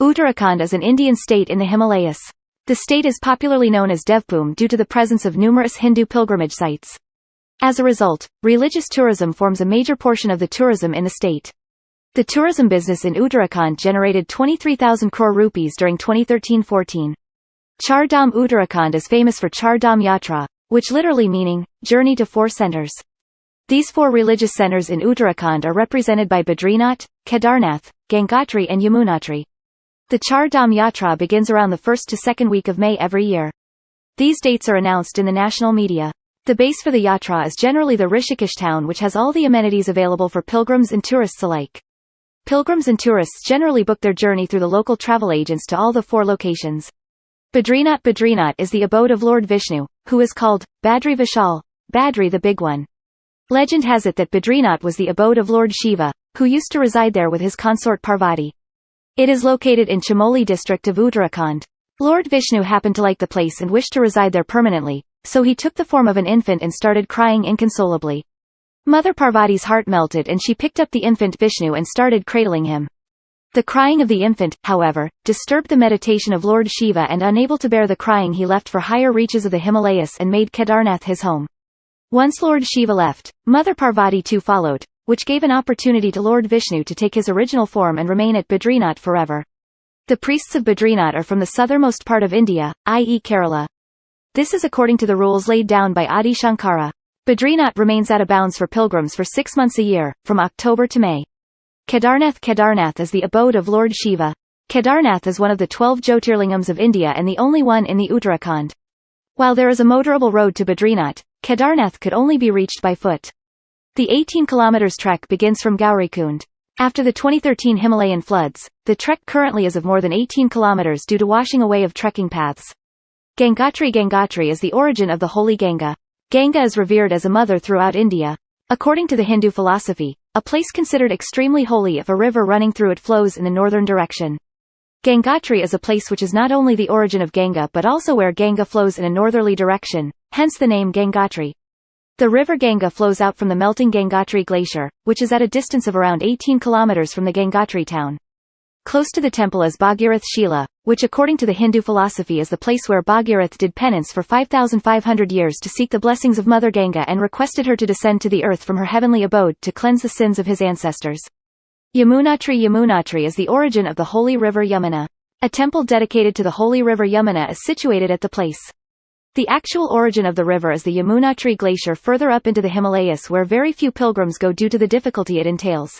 Uttarakhand is an Indian state in the Himalayas. The state is popularly known as Devbhoomi due to the presence of numerous Hindu pilgrimage sites. As a result, religious tourism forms a major portion of the tourism in the state. The tourism business in Uttarakhand generated 23,000 crore rupees during 2013-14. Char Dham Uttarakhand is famous for Char Dham Yatra, which literally meaning, journey to 4 centers. These 4 religious centers in Uttarakhand are represented by Badrinath, Kedarnath, Gangotri and Yamunotri. The Char Dham Yatra begins around the 1st to 2nd week of May every year. These dates are announced in the national media. The base for the yatra is generally the Rishikesh town, which has all the amenities available for pilgrims and tourists alike. Pilgrims and tourists generally book their journey through the local travel agents to all the 4 locations. Badrinath is the abode of Lord Vishnu, who is called Badri Vishal, Badri the Big One. Legend has it that Badrinath was the abode of Lord Shiva, who used to reside there with his consort Parvati. It is located in Chamoli district of Uttarakhand. Lord Vishnu happened to like the place and wished to reside there permanently, so he took the form of an infant and started crying inconsolably. Mother Parvati's heart melted and she picked up the infant Vishnu and started cradling him. The crying of the infant, however, disturbed the meditation of Lord Shiva, and unable to bear the crying he left for higher reaches of the Himalayas and made Kedarnath his home. Once Lord Shiva left, Mother Parvati too followed, which gave an opportunity to Lord Vishnu to take his original form and remain at Badrinath forever. The priests of Badrinath are from the southernmost part of India, i.e. Kerala. This is according to the rules laid down by Adi Shankara. Badrinath remains out of bounds for pilgrims for 6 months a year, from October to May. Kedarnath is the abode of Lord Shiva. Kedarnath is one of the 12 Jyotirlingams of India and the only one in the Uttarakhand. While there is a motorable road to Badrinath, Kedarnath could only be reached by foot. The 18 km trek begins from Gaurikund. After the 2013 Himalayan floods, the trek currently is of more than 18 km due to washing away of trekking paths. Gangotri is the origin of the holy Ganga. Ganga is revered as a mother throughout India. According to the Hindu philosophy, a place considered extremely holy if a river running through it flows in the northern direction. Gangotri is a place which is not only the origin of Ganga but also where Ganga flows in a northerly direction, hence the name Gangotri. The river Ganga flows out from the melting Gangotri Glacier, which is at a distance of around 18 km from the Gangotri town. Close to the temple is Bhagirath Shila, which according to the Hindu philosophy is the place where Bhagirath did penance for 5,500 years to seek the blessings of Mother Ganga and requested her to descend to the earth from her heavenly abode to cleanse the sins of his ancestors. Yamunotri is the origin of the holy river Yamuna. A temple dedicated to the holy river Yamuna is situated at the place. The actual origin of the river is the Yamunotri Glacier further up into the Himalayas, where very few pilgrims go due to the difficulty it entails.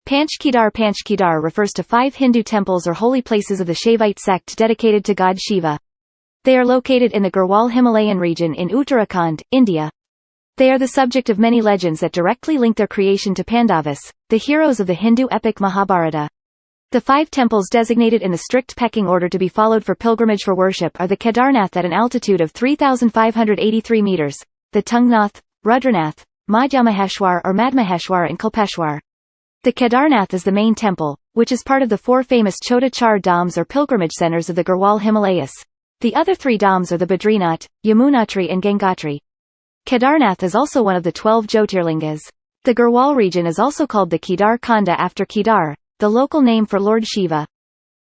Panch Kedar refers to 5 Hindu temples or holy places of the Shaivite sect dedicated to god Shiva. They are located in the Garhwal Himalayan region in Uttarakhand, India. They are the subject of many legends that directly link their creation to Pandavas, the heroes of the Hindu epic Mahabharata. The 5 temples designated in the strict pecking order to be followed for pilgrimage for worship are the Kedarnath at an altitude of 3,583 meters, the Tungnath, Rudranath, Madhyamaheshwar or Madmaheshwar and Kalpeshwar. The Kedarnath is the main temple, which is part of the 4 famous Chota Char Dhams or pilgrimage centers of the Garhwal Himalayas. The other 3 dhams are the Badrinath, Yamunotri and Gangotri. Kedarnath is also one of the 12 Jyotirlingas. The Garhwal region is also called the Kedar Khanda after Kedar, the local name for Lord Shiva.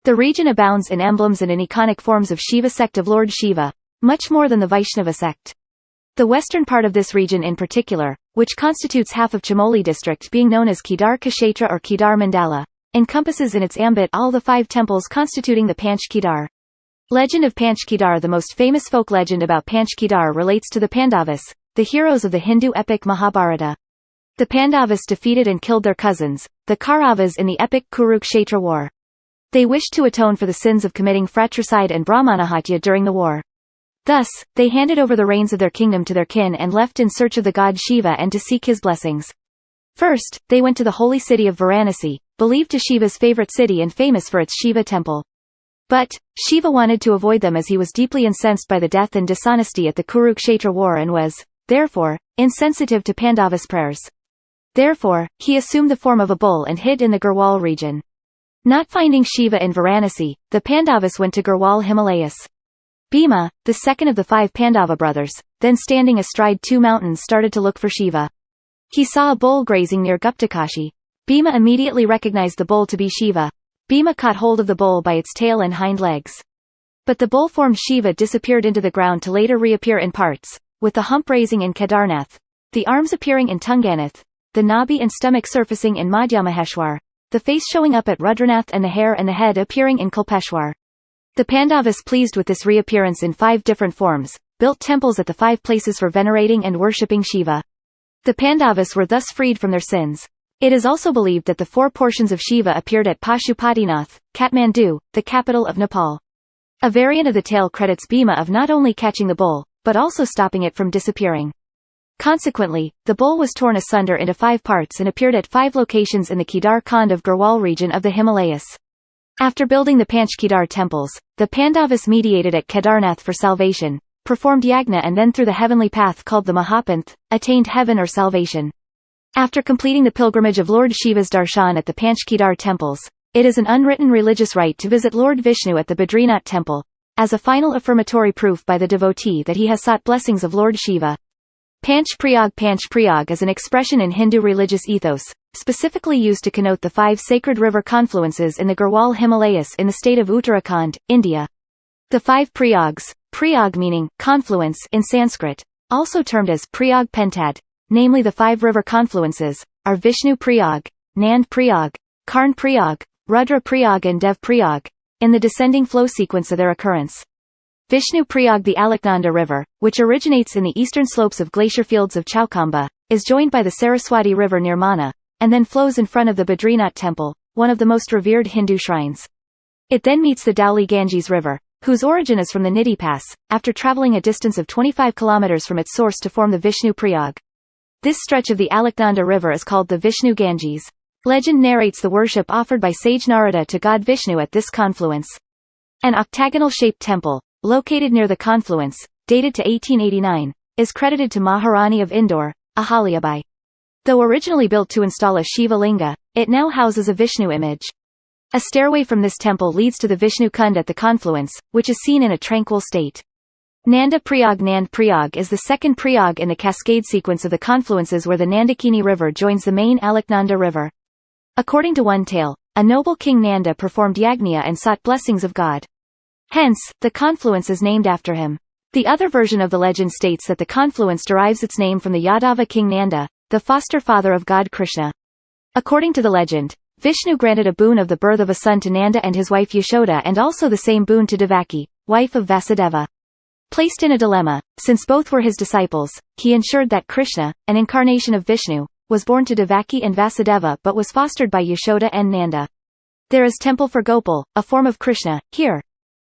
The region abounds in emblems and in iconic forms of Shiva sect of Lord Shiva, much more than the Vaishnava sect. The western part of this region in particular, which constitutes half of Chamoli district being known as Kedar Kshetra or Kedar Mandala, encompasses in its ambit all the 5 temples constituting the Panch Kedar. Legend of Panch Kedar. The most famous folk legend about Panch Kedar relates to the Pandavas, the heroes of the Hindu epic Mahabharata. The Pandavas defeated and killed their cousins, the Kauravas, in the epic Kurukshetra war. They wished to atone for the sins of committing fratricide and Brahmanahatya during the war. Thus, they handed over the reins of their kingdom to their kin and left in search of the god Shiva and to seek his blessings. First, they went to the holy city of Varanasi, believed to Shiva's favorite city and famous for its Shiva temple. But, Shiva wanted to avoid them as he was deeply incensed by the death and dishonesty at the Kurukshetra war and was, therefore, insensitive to Pandavas' prayers. Therefore, he assumed the form of a bull and hid in the Garhwal region. Not finding Shiva in Varanasi, the Pandavas went to Garhwal Himalayas. Bhima, the second of the 5 Pandava brothers, then standing astride 2 mountains, started to look for Shiva. He saw a bull grazing near Guptakashi. Bhima immediately recognized the bull to be Shiva. Bhima caught hold of the bull by its tail and hind legs. But the bull-formed Shiva disappeared into the ground to later reappear in parts, with the hump raising in Kedarnath, the arms appearing in Tunganath, the nabi and stomach surfacing in Madhyamaheshwar, the face showing up at Rudranath and the hair and the head appearing in Kalpeshwar. The Pandavas, pleased with this reappearance in 5 different forms, built temples at the 5 places for venerating and worshipping Shiva. The Pandavas were thus freed from their sins. It is also believed that the 4 portions of Shiva appeared at Pashupatinath, Kathmandu, the capital of Nepal. A variant of the tale credits Bhima of not only catching the bull, but also stopping it from disappearing. Consequently, the bull was torn asunder into 5 parts and appeared at 5 locations in the Kedar Khand of Garhwal region of the Himalayas. After building the Panch Kedar temples, the Pandavas mediated at Kedarnath for salvation, performed yagna and then through the heavenly path called the Mahapanth, attained heaven or salvation. After completing the pilgrimage of Lord Shiva's darshan at the Panch Kedar temples, it is an unwritten religious rite to visit Lord Vishnu at the Badrinath temple, as a final affirmatory proof by the devotee that he has sought blessings of Lord Shiva. Panch Prayag is an expression in Hindu religious ethos, specifically used to connote the 5 sacred river confluences in the Garhwal Himalayas in the state of Uttarakhand, India. The 5 Prayags, Prayag meaning confluence in Sanskrit, also termed as Prayag Pentad, namely the 5 river confluences, are Vishnu Prayag, Nand Prayag, Karn Prayag, Rudra Prayag and Dev Prayag, in the descending flow sequence of their occurrence. Vishnu Prayag, the Alaknanda River, which originates in the eastern slopes of glacier fields of Chaukhamba, is joined by the Saraswati River near Mana, and then flows in front of the Badrinath temple, one of the most revered Hindu shrines. It then meets the Dhauli Ganges River, whose origin is from the Nidhi Pass, after traveling a distance of 25 kilometers from its source to form the Vishnu Prayag. This stretch of the Alaknanda River is called the Vishnu Ganges. Legend narrates the worship offered by sage Narada to god Vishnu at this confluence. An octagonal-shaped temple, located near the confluence, dated to 1889, is credited to Maharani of Indore, Ahilyabai. Though originally built to install a Shiva linga, it now houses a Vishnu image. A stairway from this temple leads to the Vishnu Kund at the confluence, which is seen in a tranquil state. Nanda Prayag. Nand Prayag is the second Prayag in the cascade sequence of the confluences where the Nandakini River joins the main Alaknanda River. According to one tale, a noble king Nanda performed yagna and sought blessings of God. Hence, the confluence is named after him. The other version of the legend states that the confluence derives its name from the Yadava king Nanda, the foster father of god Krishna. According to the legend, Vishnu granted a boon of the birth of a son to Nanda and his wife Yashoda and also the same boon to Devaki, wife of Vasudeva. Placed in a dilemma, since both were his disciples, he ensured that Krishna, an incarnation of Vishnu, was born to Devaki and Vasudeva but was fostered by Yashoda and Nanda. There is temple for Gopal, a form of Krishna, here.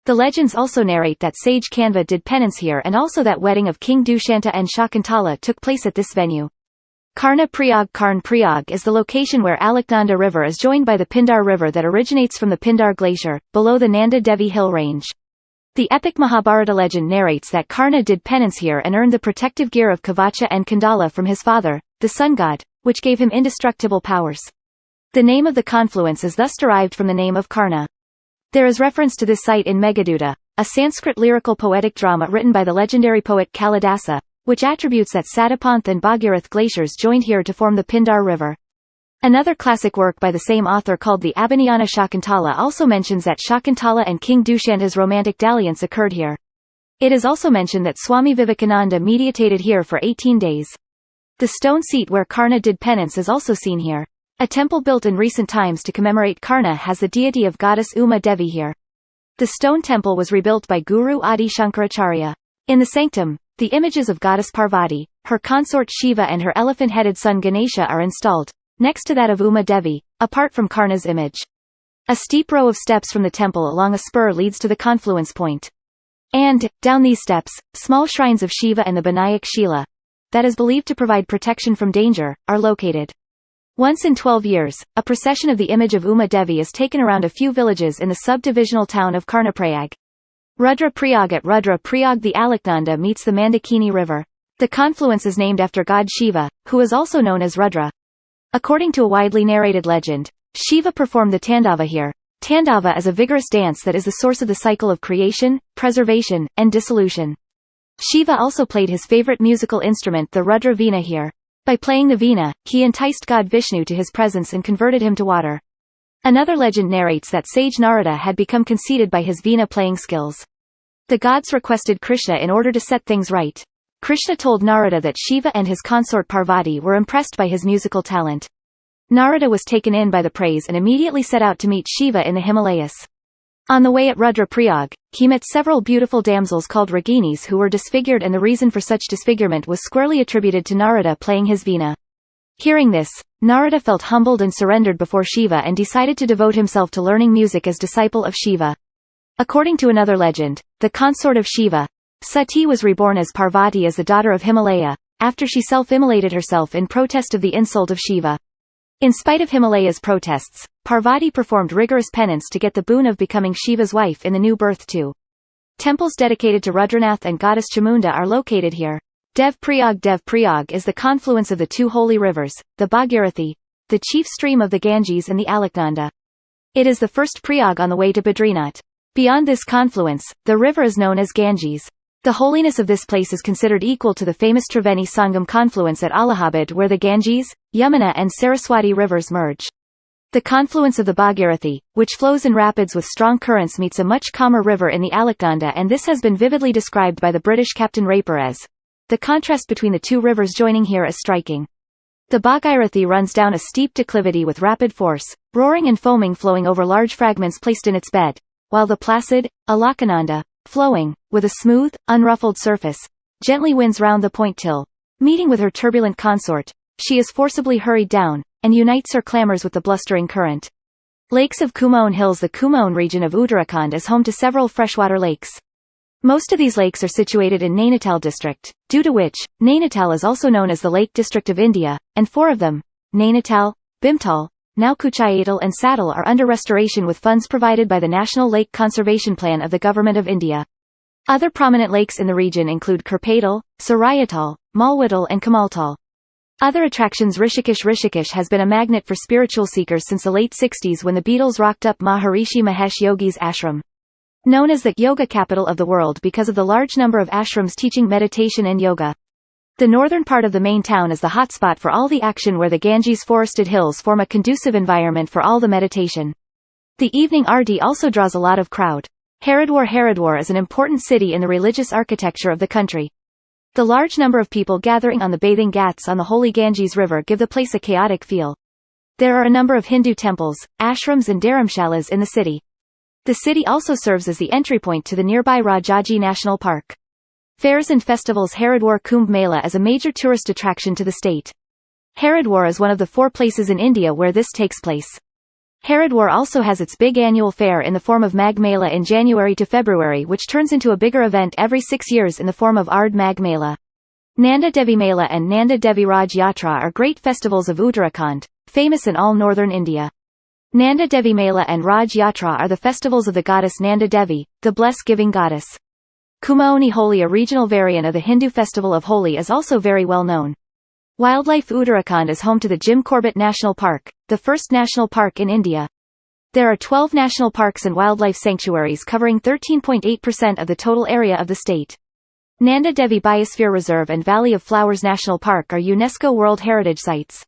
The legends also narrate that sage Kanva did penance here and also that wedding of King Dushanta and Shakuntala took place at this venue. Karna Prayag. Karn Prayag is the location where Alaknanda River is joined by the Pindar River that originates from the Pindar Glacier, below the Nanda Devi hill range. The epic Mahabharata legend narrates that Karna did penance here and earned the protective gear of Kavacha and Kundala from his father, the sun god, which gave him indestructible powers. The name of the confluence is thus derived from the name of Karna. There is reference to this site in Meghaduta, a Sanskrit lyrical poetic drama written by the legendary poet Kalidasa, which attributes that Satapanth and Bhagirath glaciers joined here to form the Pindar River. Another classic work by the same author called the Abhinayana Shakuntala also mentions that Shakuntala and King Dushanta's romantic dalliance occurred here. It is also mentioned that Swami Vivekananda meditated here for 18 days. The stone seat where Karna did penance is also seen here. A temple built in recent times to commemorate Karna has the deity of goddess Uma Devi here. The stone temple was rebuilt by Guru Adi Shankaracharya. In the sanctum, the images of goddess Parvati, her consort Shiva and her elephant-headed son Ganesha are installed, next to that of Uma Devi, apart from Karna's image. A steep row of steps from the temple along a spur leads to the confluence point. And, down these steps, small shrines of Shiva and the Binayak Shila, that is believed to provide protection from danger, are located. Once in 12 years, a procession of the image of Uma Devi is taken around a few villages in the sub-divisional town of Karnaprayag. Rudra Prayag. At Rudra Prayag the Alaknanda meets the Mandakini River. The confluence is named after god Shiva, who is also known as Rudra. According to a widely narrated legend, Shiva performed the Tandava here. Tandava is a vigorous dance that is the source of the cycle of creation, preservation, and dissolution. Shiva also played his favorite musical instrument the Rudra Veena here. By playing the veena, he enticed god Vishnu to his presence and converted him to water. Another legend narrates that sage Narada had become conceited by his Veena playing skills. The gods requested Krishna in order to set things right. Krishna told Narada that Shiva and his consort Parvati were impressed by his musical talent. Narada was taken in by the praise and immediately set out to meet Shiva in the Himalayas. On the way at Rudraprayag, he met several beautiful damsels called Raginis who were disfigured, and the reason for such disfigurement was squarely attributed to Narada playing his Veena. Hearing this, Narada felt humbled and surrendered before Shiva and decided to devote himself to learning music as disciple of Shiva. According to another legend, the consort of Shiva, Sati, was reborn as Parvati as the daughter of Himalaya, after she self-immolated herself in protest of the insult of Shiva. In spite of Himalaya's protests, Parvati performed rigorous penance to get the boon of becoming Shiva's wife in the new birth too. Temples dedicated to Rudranath and goddess Chamunda are located here. Dev Prayag is the confluence of the two holy rivers, the Bhagirathi, the chief stream of the Ganges, and the Alaknanda. It is the first Prayag on the way to Badrinath. Beyond this confluence, the river is known as Ganges. The holiness of this place is considered equal to the famous Triveni Sangam confluence at Allahabad, where the Ganges, Yamuna and Saraswati rivers merge. The confluence of the Bhagirathi, which flows in rapids with strong currents, meets a much calmer river in the Alaknanda, and this has been vividly described by the British Captain Raper as, "The contrast between the two rivers joining here is striking." The Bhagirathi runs down a steep declivity with rapid force, roaring and foaming, flowing over large fragments placed in its bed, while the placid, Alaknanda, flowing, with a smooth, unruffled surface, gently winds round the point till, meeting with her turbulent consort, she is forcibly hurried down, and unites her clamors with the blustering current. Lakes of Kumaon Hills. The Kumaon region of Uttarakhand is home to several freshwater lakes. Most of these lakes are situated in Nainital district, due to which, Nainital is also known as the Lake District of India, and four of them, Nainital, Bhimtal, Naukuchiatal and Saddle, are under restoration with funds provided by the National Lake Conservation Plan of the Government of India. Other prominent lakes in the region include Kurpatal, Sarayatal, Malwatal and Kamaltal. Other attractions. Rishikesh has been a magnet for spiritual seekers since the late 60s, when the Beatles rocked up Maharishi Mahesh Yogi's ashram. Known as the yoga capital of the world because of the large number of ashrams teaching meditation and yoga. The northern part of the main town is the hotspot for all the action, where the Ganges forested hills form a conducive environment for all the meditation. The evening Aarti also draws a lot of crowd. Haridwar is an important city in the religious architecture of the country. The large number of people gathering on the bathing ghats on the holy Ganges River give the place a chaotic feel. There are a number of Hindu temples, ashrams and dharamshalas in the city. The city also serves as the entry point to the nearby Rajaji National Park. Fairs and festivals. Haridwar Kumbh Mela is a major tourist attraction to the state. Haridwar is one of the 4 places in India where this takes place. Haridwar also has its big annual fair in the form of Magh Mela in January to February, which turns into a bigger event every 6 years in the form of Ard Magh Mela. Nanda Devi Mela and Nanda Devi Raj Yatra are great festivals of Uttarakhand, famous in all northern India. Nanda Devi Mela and Raj Yatra are the festivals of the goddess Nanda Devi, the bless-giving goddess. Kumaoni Holi, a regional variant of the Hindu festival of Holi, is also very well known. Wildlife. Uttarakhand is home to the Jim Corbett National Park, the first national park in India. There are 12 national parks and wildlife sanctuaries covering 13.8% of the total area of the state. Nanda Devi Biosphere Reserve and Valley of Flowers National Park are UNESCO World Heritage Sites.